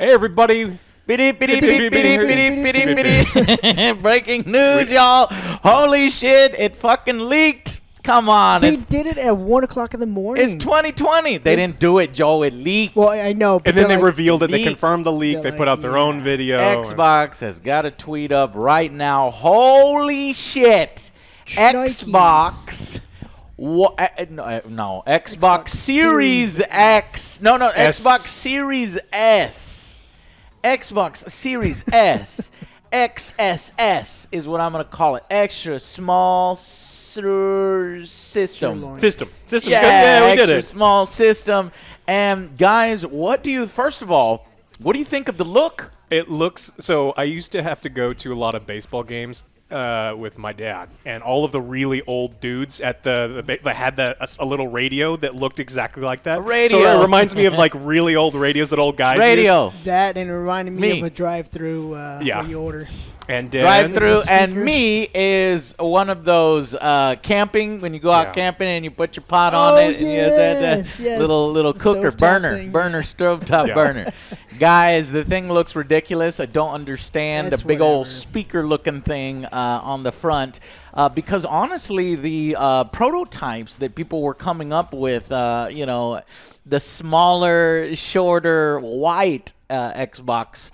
Hey, everybody. Breaking news, y'all. Holy shit, it fucking leaked. Come on. They did it at 1 o'clock in the morning. It's 2020. They didn't do it, Joe. It leaked. Well, I know. But And then they like, revealed it. They leaked. confirmed the leak. They're They put like, out their own video. Xbox has got a tweet up right now. Holy shit. Shnikes. Xbox. No, Xbox Series X. No, S. Xbox Series S. Xbox Series S. XSS is what I'm going to call it. Extra small system. Sirloin. System. Yeah, we did extra it. small system. And guys, first of all, what do you think of the look? It looks so. I used to have to go to a lot of baseball games with my dad, and all of the really old dudes at they had a little radio that looked exactly like that. A radio. So it reminds me of like really old radios that old guys use. Radio. That and it reminded me Me. of a drive-through Yeah. where you order. And Dan, Drive-through, and speaker. me is one of those camping, when you go out Yeah. camping and you put your pot on Oh, it and you have yes, that yes. little The cooker, stovetop burner thing. stovetop Yeah. burner. Guys, the thing looks ridiculous. I don't understand That's the big old whatever. speaker-looking thing on the front because honestly, the prototypes that people were coming up with, the smaller, shorter, white Xbox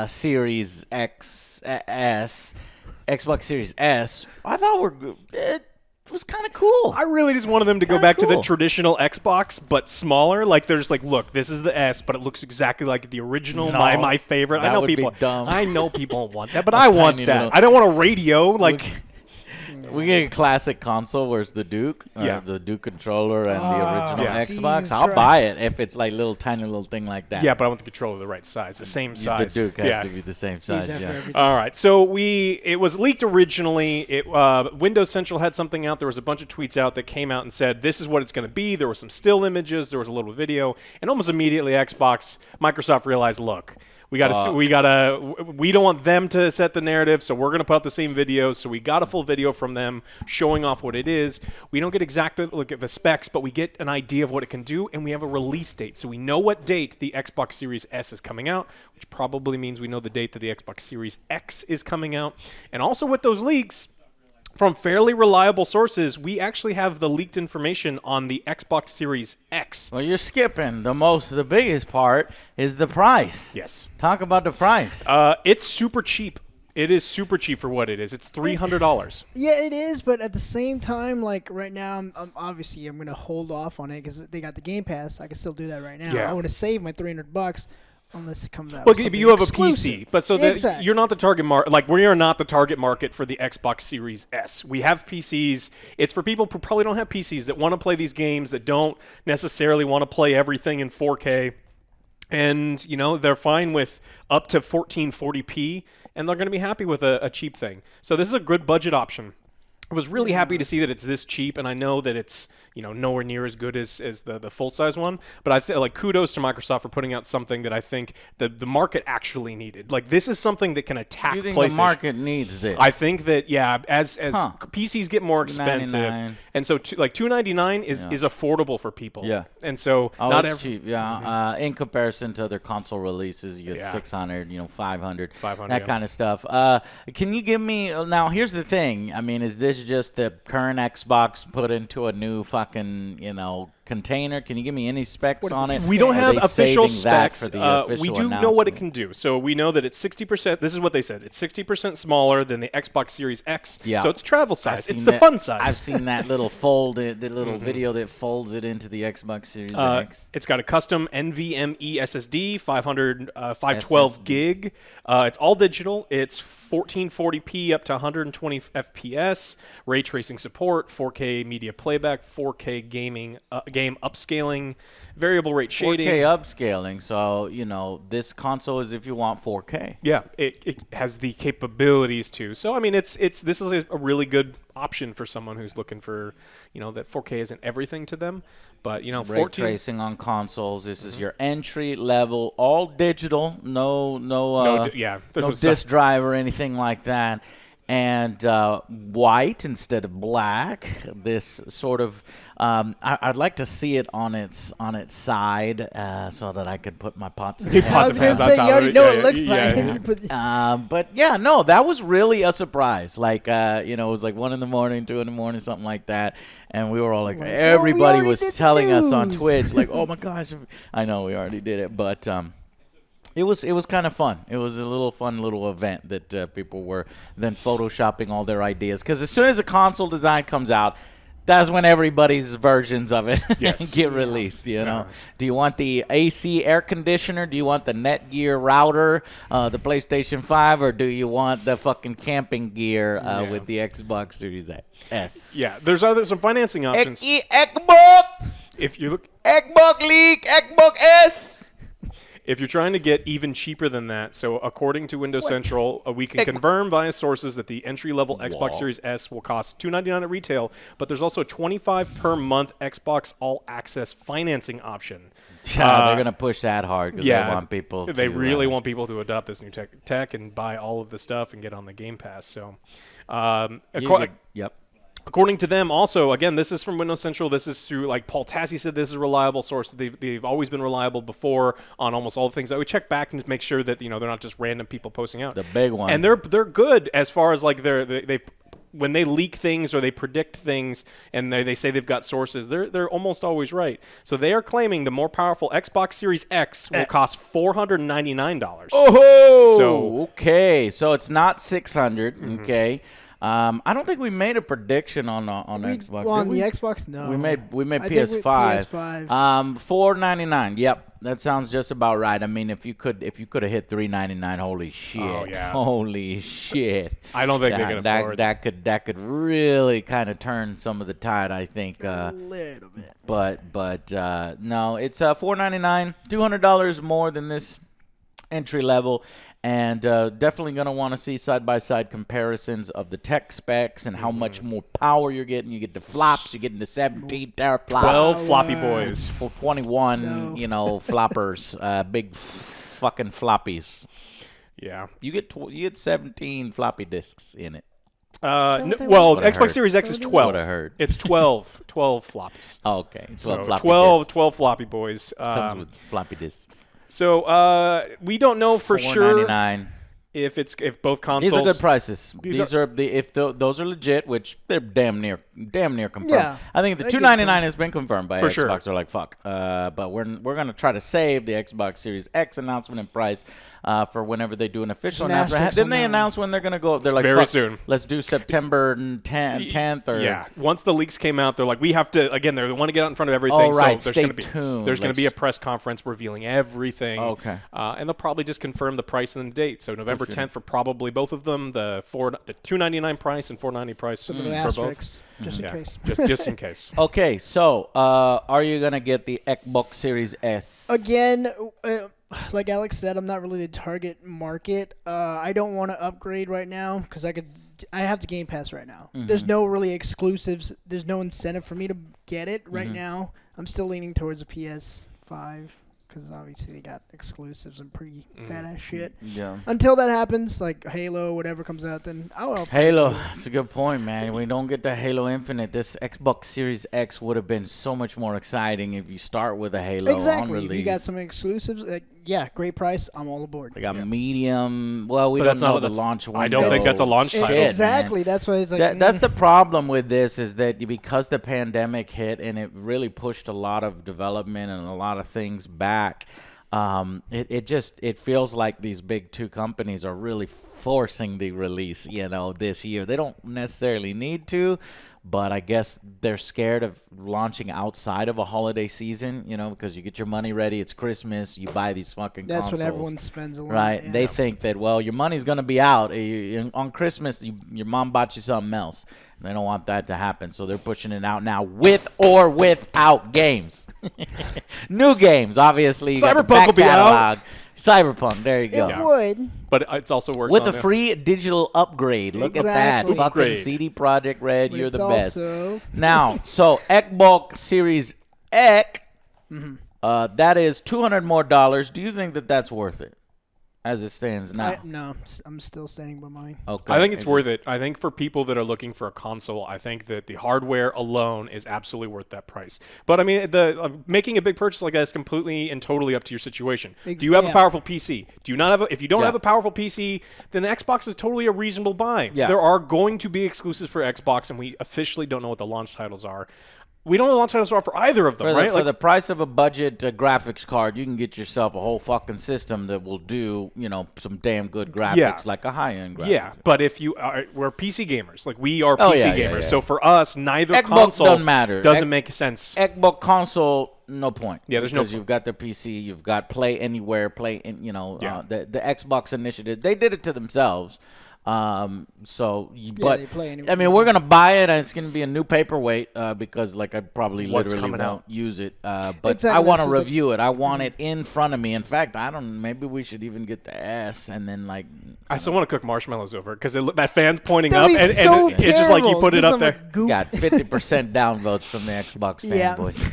Series XS, Xbox Series S, I thought it was kind of cool. I really just wanted them to go Kinda back to the cool. traditional Xbox, but smaller. Like they're just like, look, this is the S, but it looks exactly like the original. No, my favorite. that I know would be people. dumb. I know people don't want that, but I want tiny that. little- I don't want a radio. Like We get a classic console where it's the Duke, Yeah. the Duke controller and the original Yeah. Xbox. Jesus I'll Christ. buy it if it's like little tiny little thing like that. yeah, but I want the controller the right size, the same The size. Duke has yeah. to be the same Use size. that for Yeah. everything. All right, so it was leaked originally. Windows Central had something out. There was a bunch of tweets out that came out and said this is what it's going to be. There were some still images. There was a little video, and almost immediately, Microsoft realized, look, we don't want them to set the narrative, so we're going to put out the same videos. So we got a full video from them showing off what it is. We don't get exactly look at the specs, but we get an idea of what it can do, and we have a release date. So we know what date the Xbox Series S is coming out, which probably means we know the date that the Xbox Series X is coming out. And also with those leaks, from fairly reliable sources, we actually have the leaked information on the Xbox Series X. Well, you're skipping the biggest part is the price. Yes. Talk about the price. It's super cheap. It is super cheap for what it is. It's $300. Yeah, it is, but at the same time, like right now, I'm going to hold off on it because they got the Game Pass. I can still do that right now. Yeah. I want to save my $300 unless it comes out. Well, with but something you have exclusive. a PC, but so that Exactly. you're not the target market. Like we are not the target market for the Xbox Series S. We have PCs. It's for people who probably don't have PCs that want to play these games that don't necessarily want to play everything in 4K, and they're fine with up to 1440p, and they're going to be happy with a cheap thing. So this is a good budget option. I was really happy to see that it's this cheap, and I know that it's nowhere near as good as the full size one. But I feel like kudos to Microsoft for putting out something that I think the market actually needed. Like this is something that can attack Do you think PlayStation. the market needs this? I think that as PCs get more expensive, $299. and so $299 is affordable for people. Yeah. and so Oh, not it's every. cheap. Yeah. In comparison to other console releases, you get Yeah. 600, 500, 500, that yeah. kind of stuff. Can you give me now? Here's the thing. I mean, is this just the current Xbox put into a new fucking container? Can you give me any specs on it? We don't Or have are they official saving that specs. for the official We do know what it announcement? can do. So we know that it's 60%. This is what they said. It's 60% smaller than the Xbox Series X. Yeah. So it's travel I've size. seen It's the that- fun size. I've seen that little the little video that folds it into the Xbox Series X. It's got a custom NVMe SSD, 512 SSD. gig. It's all digital. It's 1440p up to 120 FPS, ray tracing support, 4K media playback, 4K game upscaling, variable rate shading. 4K upscaling. So this console is if you want 4K. Yeah, it has the capabilities to. So I mean, this is a really good option for someone who's looking for, that 4K isn't everything to them, but Ray 14. tracing on consoles. This is your entry level, all digital. No yeah, there's no no disk drive or anything like that. and white instead of black. This sort of I'd like to see it on its side so that I could put my pots and I pans was gonna on say top you of already it. know Yeah, what it looks yeah, like. yeah. But But yeah, no, that was really a surprise. Like, it was like 1 a.m, 2 a.m, something like that. And we were all like, Like, everybody we already was did the telling us on news. Twitch, like, oh my gosh, I know we already did it, but it was kind of fun. It was a fun little event that people were then photoshopping all their ideas. Because as soon as a console design comes out, that's when everybody's versions of it Yes. get released, you know. Yeah. Do you want the AC air conditioner? Do you want the Netgear router, the PlayStation 5, or do you want the fucking camping gear Yeah. with the Xbox Series S? Yeah, there's some financing options. Xbox! If you look, Xbox League! Xbox S! if you're trying to get even cheaper than that, so according to Windows Central, we can confirm via sources that the entry-level Xbox Series S will cost $299 at retail, but there's also $25 per month Xbox All Access financing option. Yeah, they're going to push that hard because Yeah, they want people to... They really want people to adopt this new tech and buy all of the stuff and get on the Game Pass. So, Yep. according to them, also, again, this is from Windows Central. This is through, like, Paul Tassi said this is a reliable source. They've always been reliable before on almost all the things. I would check back and just make sure that, they're not just random people posting out. The big one. And they're good as far as, like, they when they leak things or they predict things and they say they've got sources, they're almost always right. So they are claiming the more powerful Xbox Series X will cost $499. Oh, So- okay. So it's not 600. Okay. I don't think we made a prediction on Xbox. well, on did the we? Xbox, no. We made I think PS5. PS5. $499. Yep, that sounds just about right. I mean, if you could have hit $399, holy shit. Oh, yeah. Holy shit. I don't think they can afford that could really kind of turn some of the tide, I think. A little bit. But no, it's $499, $200 more than this entry level, and definitely going to want to see side-by-side comparisons of the tech specs and how much more power you're getting. You get the flops, you're getting the 17 teraflops. 12 floppy boys. For 21, No. floppers, big fucking floppies. Yeah. You get 17 floppy disks in it. what they Well, Would've Xbox heard. Series X is Would've 12. heard. It's 12 floppies. Oh, okay. 12 So floppy 12 disks. 12 floppy boys. Comes with floppy disks. So we don't know for sure $499. if both consoles. These are good prices. These These are those are legit, which they're damn near confirmed. Yeah, I think the they're good $299 has been confirmed by For Xbox. sure. They're like fuck, but we're gonna try to save the Xbox Series X announcement and price for whenever they do an official There's an announcement. asterisk Didn't on they that one. announce when they're gonna go? They're like Very fuck, soon. Let's do September 10th or Yeah. Once the leaks came out, they're like, we have to. Again, they want to get out in front of everything. Oh, right. So Stay there's tuned. There's going to be Like- a press conference revealing everything. Okay. And they'll probably just confirm the price and the date. So November 10th for probably both of them. The $299 price and $490 price The for little both. asterisks, just in Yeah. case. Just in case. Okay, so are you gonna get the Xbox Series S Again, like Alex said, I'm not really the target market. I don't want to upgrade right now because I have the Game Pass right now. There's no really exclusives. There's no incentive for me to get it right now. I'm still leaning towards a PS5 because obviously they got exclusives and pretty badass shit. Yeah. Until that happens, like Halo, whatever comes out, then I'll Halo, that's a good point, man. We don't get the Halo Infinite. This Xbox Series X would have been so much more exciting if you start with a Halo on Exactly. release. If you got some exclusives, yeah, great price. I'm all aboard. They got medium. Well, we But don't that's know not- the that's- launch window. I don't think that's a launch Shit, title. man. Exactly. That's why it's like That's the problem with this is that because the pandemic hit and it really pushed a lot of development and a lot of things back, it feels like these big two companies are really forcing the release, this year. They don't necessarily need to, but I guess they're scared of launching outside of a holiday season, because you get your money ready, it's Christmas, you buy these fucking That's consoles. when everyone spends a lot. Right. Yeah. They think that, well, your money's going to be out. On Christmas, your mom bought you something else. And they don't want that to happen. So they're pushing it out now with or without games. New games, obviously. You got the Cyberpunk back will be out. catalog. Cyberpunk, there you go. It would. But it also works With on a free digital upgrade. Look at that. Exactly. Fucking Upgrade. CD Projekt Red, But you're it's the best. also Now, so Xbox Series X, that is $200 more. Do you think that that's worth it? as it stands now? No, I'm still standing by mine. Okay. I think it's worth it. I think for people that are looking for a console, I think that the hardware alone is absolutely worth that price. But I mean, making a big purchase like that is completely and totally up to your situation. Do you have a powerful PC? Do you not have? If you don't have a powerful PC, then Xbox is totally a reasonable buy. Yeah. There are going to be exclusives for Xbox, and we officially don't know what the launch titles are. We don't know the launch titles are for either of them, right? For the price of a budget graphics card, you can get yourself a whole fucking system that will do, some damn good graphics, like a high-end graphics. Yeah, but if you are, we're PC gamers, like we are Oh, PC yeah, gamers. yeah, yeah. So for us, neither Xbox consoles doesn't matter. doesn't make sense. Xbox console, no point. Yeah, there's no because you've got the PC, you've got Play Anywhere, the Xbox initiative. They did it to themselves. They Play Anywhere. I mean, we're gonna buy it, and it's gonna be a new paperweight because, like, I probably What's literally coming won't out? use it. But Exactly, I want to so it's review it. I want it in front of me. In fact, maybe we should even get the S, and then I still want to cook marshmallows over it because that fan's pointing That'd up, be and so it's just like you terrible. put it Just up like there. goop. got 50% downvotes from the Xbox Yeah. fanboys.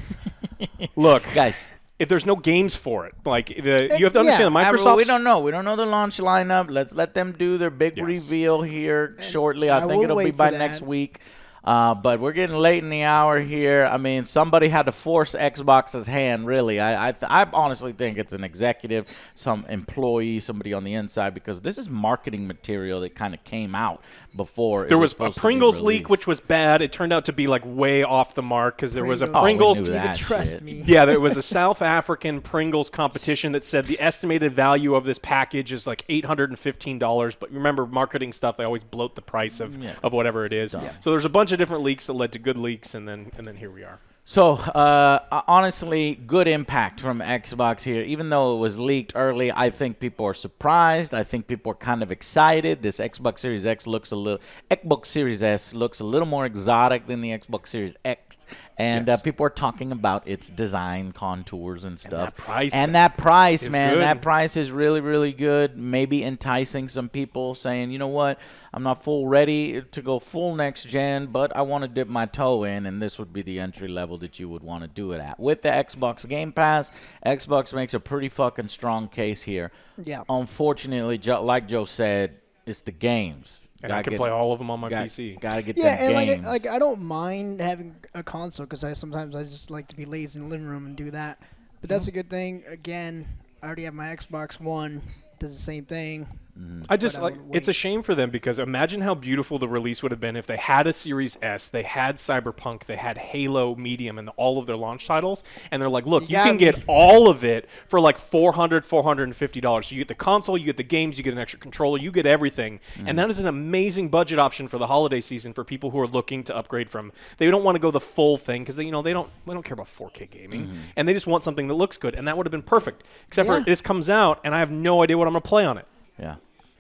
Look, Guys, if there's no games for it, like you have to understand the Microsoft. Microsoft. We don't know. We don't know the launch lineup. Let's let them do their big Yes. reveal here shortly. I I think will it'll be wait by for next that. week. But we're getting late in the hour here. I mean, somebody had to force Xbox's hand, really. I honestly think it's an executive, some employee, somebody on the inside, because this is marketing material that kind of came out before. There was a supposed to be Pringles leak, released. which was bad. It turned out to be like way off the mark because there was a Pringles. Pringles. Oh, we knew You can that trust shit. me. Yeah, there was a South African Pringles competition that said the estimated value of this package is like $815. But remember, marketing stuff, they always bloat the price of whatever it is. So there's a bunch of different leaks that led to good leaks, and then here we are. So, honestly, good impact from Xbox here. Even though it was leaked early, I think people are surprised. I think people are kind of excited. This Xbox Series X Xbox Series S looks a little more exotic than the Xbox Series X. And Yes. people are talking about its design contours and stuff. that price And is man, good. that price is really, really good. Maybe enticing some people, saying, you know what, I'm not full ready to go full next gen, but I want to dip my toe in, and this would be the entry level that you would want to do it at. With the Xbox Game Pass, Xbox makes a pretty fucking strong case here. Yeah. Unfortunately, like Joe said, it's the games. And I can play all of them on my PC. Gotta get Yeah, them and games. like I don't mind having a console because I just like to be lazy in the living room and do that. But that's a good thing. Again, I already have my Xbox One. Does the same thing. I just But I like would it's a wait. shame for them because imagine how beautiful the release would have been if they had a Series S, they had Cyberpunk, they had Halo Medium and all of their launch titles, and they're like, look, you got can me. get all of it for like $450. So you get the console, you get the games, you get an extra controller, you get everything, and that is an amazing budget option for the holiday season for people who are looking to upgrade from. They don't want to go the full thing because they don't care about 4K gaming, and they just want something that looks good, and that would have been perfect. Except for Yeah. this comes out, and I have no idea what I'm gonna play on it. Yeah.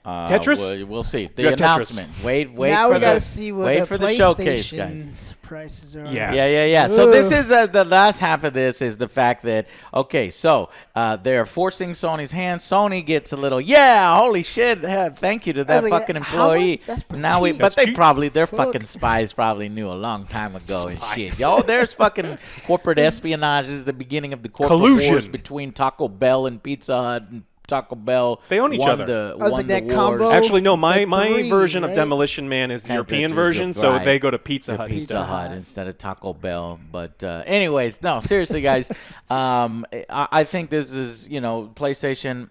Tetris? We'll see. The got Tetris. announcement. Wait Now for we the gotta see what wait the for the showcase, PlayStation guys. prices are. Yeah. Yeah. So this Ugh. is the last half of this is the fact that they're forcing Sony's hand. Sony gets a little holy shit! Thank you to that was like, fucking how much? employee. That's pretty Now cheap. but they cheap. probably their Fuck. fucking spies probably knew a long time ago and shit. Spies. Yo, there's fucking corporate espionage. This is the beginning of the corporate Collusion. wars between Taco Bell and Pizza Hut. And Taco Bell They own each won other. The, I was won like, the that wars. combo- Actually, no. My the three, version of right? Demolition Man is the Has European the- version, so right. they go to Pizza The Hut Pizza instead. Hut instead of Taco Bell. But anyways, no, seriously, guys. I think this is, PlayStation,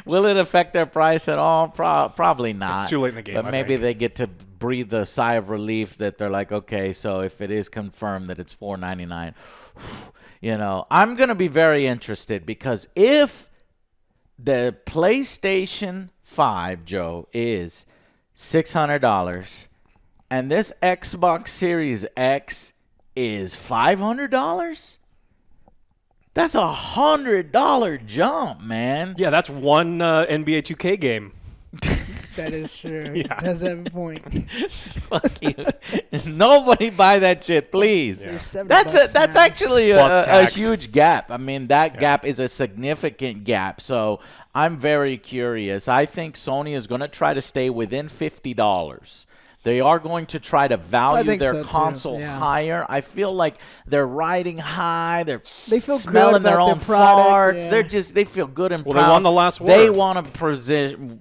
will it affect their price at all? Probably not. It's too late in the game, But I maybe think. they get to breathe a sigh of relief that they're like, okay, so if it is confirmed that it's $499, I'm going to be very interested because if the PlayStation 5, Joe, is $600 and this Xbox Series X is $500, that's $100 jump, man. Yeah, that's one NBA 2K game. That is true. Yeah. That's a point. Fuck you. Nobody buy that shit, please. There's $7 That's now. actually Plus a tax. huge gap. I mean, that gap is a significant gap. So I'm very curious. I think Sony is going to try to stay within $50. They are going to try to value think their so, too. console Yeah. higher. I feel like they're riding high. They feel smelling good their about own their product, farts. yeah. They feel good and Well, proud. they won the last They war. want to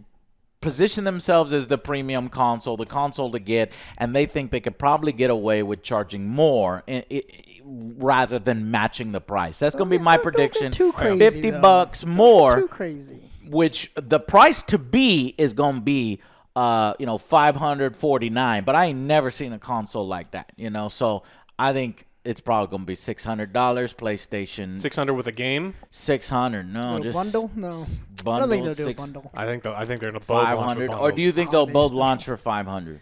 position themselves as the premium console, the console to get, and they think they could probably get away with charging more rather than matching the price. That's going to be my prediction. Too crazy, $50 Too more, crazy. which the price to be is going to be $549, but I ain't never seen a console like that, so I think it's probably going to be $600 PlayStation. 600 with a game. 600, no, Little just bundle? No. bundle, I don't think they'll do a six- bundle. I think they're going to both launch with 500, bundles. or do you think they'll both launch for 500?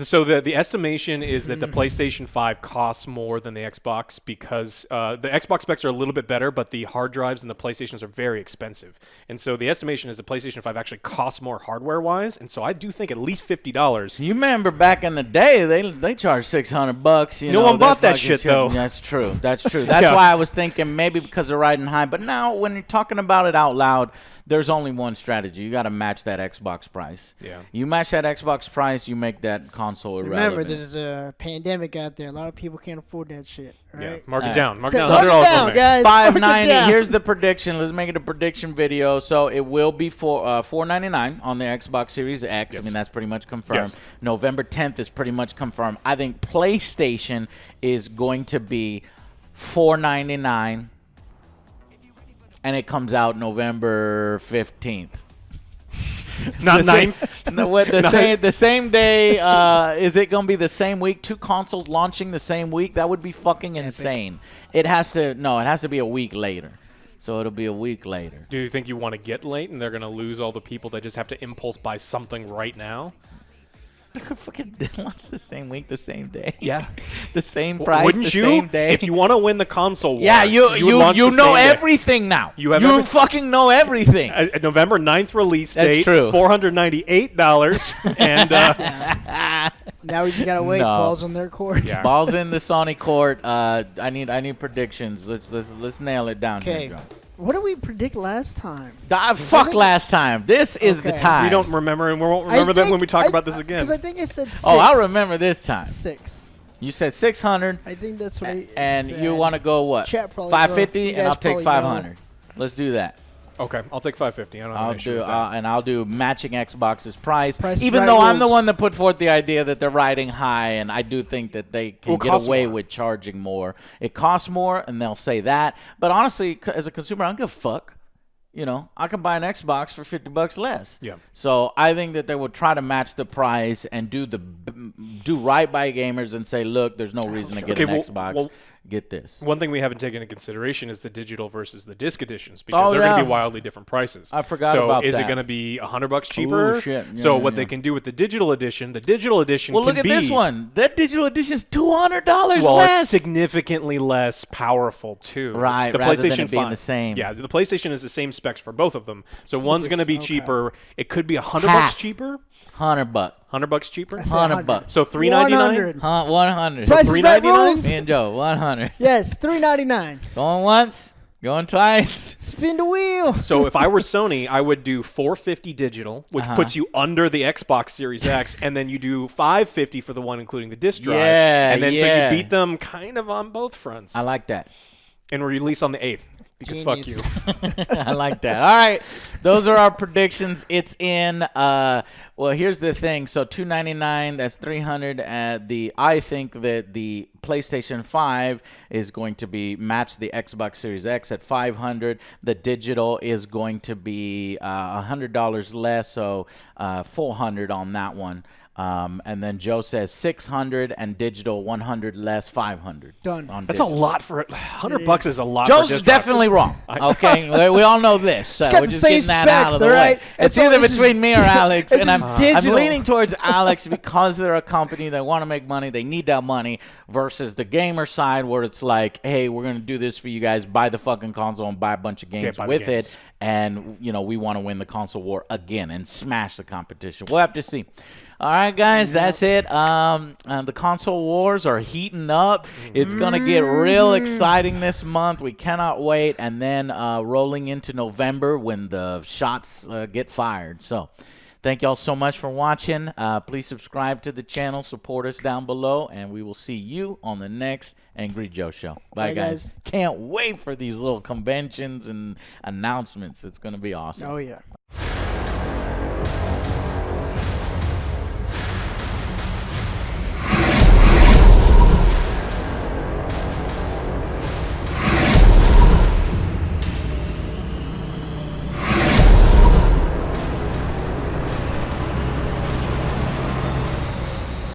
So the estimation is that the PlayStation 5 costs more than the Xbox because the Xbox specs are a little bit better, but the hard drives and the PlayStations are very expensive. And so the estimation is the PlayStation 5 actually costs more hardware-wise, and so I do think at least $50. You remember back in the day, they charged $600. No one bought that fucking shit, though. That's true. That's true. That's Yeah. why I was thinking maybe because they're riding high. But now when you're talking about it out loud, there's only one strategy. You got to match that Xbox price. Yeah. You match that Xbox price, you make that console irrelevant. Remember, there's a pandemic out there. A lot of people can't afford that shit. Right? Yeah, mark All it right. down. Mark it down. Mark it $100 down, for me. guys. Mark it $590. down. Here's the prediction. Let's make it a prediction video. So it will be for $499 on the Xbox Series X. Yes. I mean, that's pretty much confirmed. Yes. November 10th is pretty much confirmed. I think PlayStation is going to be $499, and it comes out November 15th. Not 9th. The same day. Is it going to be the same week? Two consoles launching the same week? That would be fucking insane. It has to be a week later. So it'll be a week later. Do you think you want to get late and they're going to lose all the people that just have to impulse buy something right now? Fucking launch the same week, the same day. Yeah. The same price, Wouldn't the you? same day. If you want to win the console war, yeah, you would launch the know same day. everything now. You have everything. fucking know everything. A November 9th release That's date, true. $498, and Now we just gotta wait. No. Balls on their court. Yeah. Balls in the Sony court. I need predictions. Let's nail it down Okay. here, John. What did we predict last time? Fuck last time. This is the Okay. time. we don't remember, and we won't remember that when we talk about this again. Because I think I said 6. Oh, I'll remember this time. 6. You said 600, I think that's what I and said. you want to go what? Chat probably 550, will. You and I'll guys take probably know. 500. Let's do that. Okay, I'll take 550. I don't have an issue with that. I'll do matching Xbox's price. Price is Even right though I'm the rules. one that put forth the idea that they're riding high, and I do think that they can Well, get costs away more. with charging more. It costs more, and they'll say that. But honestly, as a consumer, I don't give a fuck. I can buy an Xbox for $50 less. Yeah. So I think that they will try to match the price and do right by gamers and say, look, there's no reason to get Okay, an well- Xbox. well- Get this. One thing we haven't taken into consideration is the digital versus the disc editions because Oh, they're going to yeah. be wildly different prices. I forgot so about is that. it going to be $100 cheaper? Ooh, shit. Yeah, so yeah, what yeah. they can do with the digital edition Well, can look at be this one. That digital edition is $200 well, less. it's significantly less powerful too. Right, the rather than PlayStation it being 5 the same. Yeah, the PlayStation is the same specs for both of them. So one's going to be Okay. cheaper. It could be $100 Half. cheaper. $100. $100 cheaper. I said 100 bucks. So $399. 100. 100. Price is right $3.99? rules? Me and Joe, 100. Yes, $3.99. Going once, going twice. Spin the wheel. So if I were Sony, I would do $450 digital, which puts you under the Xbox Series X, and then you do $550 for the one including the disc drive. Yeah, and then yeah. so you beat them kind of on both fronts. I like that. and release on the 8th. Because fuck Genius. you. I like that. All right, those are our predictions. It's in. Well, here's the thing. So $299. That's $300. I think that the PlayStation 5 is going to be match the Xbox Series X at $500. The digital is going to be $100 less, so $400 on that one. And then Joe says 600 and digital 100 less 500. Done. on That's a digital. lot for $100 It bucks is. is a lot. for Joe's disc drive. definitely wrong. Okay, we all know this. So got we're the just same getting that out of specs, the all way. right? It's It's all- either it's between just- me or Alex, it's and I'm just digital. leaning towards Alex because they're a company that want to make money. They need that money versus the gamer side where it's like, hey, we're gonna do this for you guys. Buy the fucking console and buy a bunch of games buy the with games. it. And we want to win the console war again and smash the competition. We'll have to see. All right, guys, that's it. The console wars are heating up. It's going to get real exciting this month. We cannot wait. And then rolling into November when the shots get fired. So Thank y'all so much for watching. Please subscribe to the channel, support us down below, and we will see you on the next Angry Joe Show. Bye, Bye, guys. guys. Can't wait for these little conventions and announcements. It's going to be awesome. Oh, yeah.